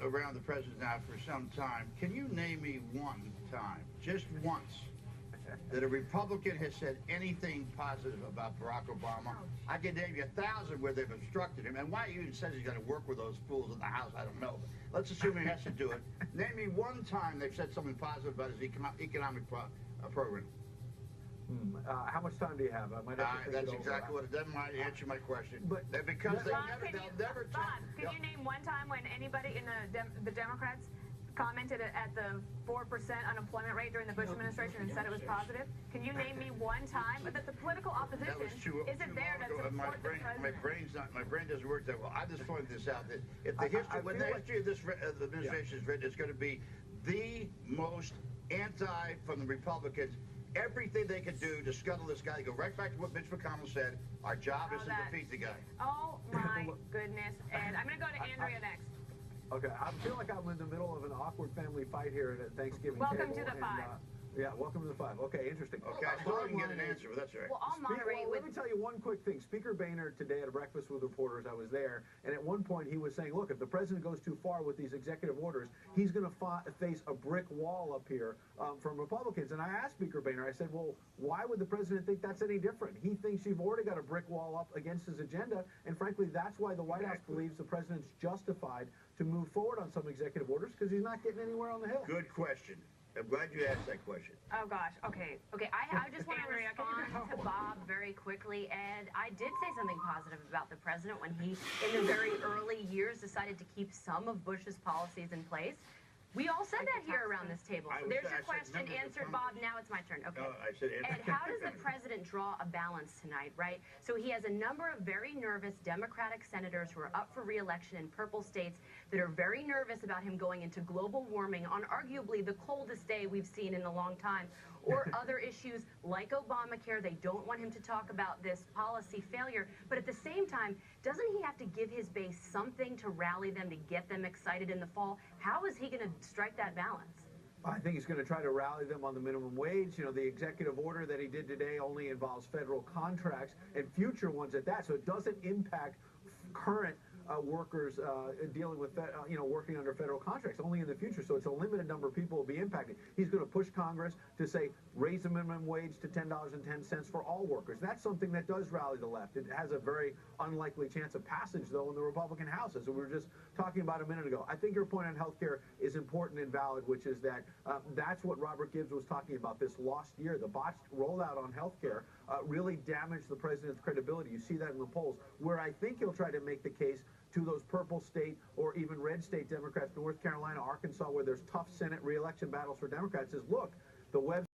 around the president now for some time. Can you name me one time, just once, that a Republican has said anything positive about Barack Obama? I can name you 1,000 where they've obstructed him. And why he even says he's going to work with those fools in the House, I don't know. But let's assume he has to do it. Name me one time they've said something positive about his economic program. How much time do you have? I might have to think That's it over. exactly what it doesn't mind answer my question. But because they'll never Bob, can you name one time when anybody in the Democrats commented at the 4% unemployment rate during the Bush administration and said it was positive? Can you name me one time that the political opposition isn't there to support the president? My brain doesn't work that well. I just pointed this out that if the history, when the history of this administration is written, it's going to be the most anti from the Republicans. Everything they could do to scuttle this guy, go right back to what Mitch McConnell said. Our job is to defeat the guy. Oh my goodness! And I'm going to go to Andrea next. Okay, I feel like I'm in the middle of an awkward family fight here at a Thanksgiving Welcome table. to the five. Yeah, welcome to the five. Okay, interesting. Okay, I still didn't get an answer, but that's all right. Well, I'll moderate let me tell you one quick thing. Speaker Boehner today at a breakfast with reporters, I was there, and at one point he was saying, look, if the president goes too far with these executive orders, he's going to face a brick wall up here from Republicans. And I asked Speaker Boehner, I said, well, why would the president think that's any different? He thinks you've already got a brick wall up against his agenda, and frankly, that's why the White House believes the president's justified to move forward on some executive orders, because he's not getting anywhere on the Hill. Good question. I'm glad you asked that question. Oh gosh. Okay. I just want to respond to Bob very quickly. And I did say something positive about the president when he, in the very early years, decided to keep some of Bush's policies in place. We all said that here around this table. So there's your question answered, Bob. Now it's my turn. Okay. I said And how does the president draw a balance tonight, right? So he has a number of very nervous Democratic senators who are up for re-election in purple states that are very nervous about him going into global warming on arguably the coldest day we've seen in a long time, or other issues like Obamacare. They don't want him to talk about this policy failure. But at the same time, doesn't he have to give his base something to rally them, to get them excited in the fall? How is he going to strike that balance? I think he's going to try to rally them on the minimum wage. You know, the executive order that he did today only involves federal contracts and future ones at that, so it doesn't impact current workers dealing with, working under federal contracts, only in the future. So it's a limited number of people will be impacted. He's going to push Congress to say, raise the minimum wage to $10.10 for all workers. That's something that does rally the left. It has a very unlikely chance of passage, though, in the Republican House, as we were just talking about a minute ago. I think your point on health care is important and valid, which is that that's what Robert Gibbs was talking about, this lost year. The botched rollout on health care really damaged the president's credibility. You see that in the polls, where I think he'll try to make the case to those purple state or even red state Democrats, North Carolina, Arkansas, where there's tough Senate re-election battles for Democrats, is look, the web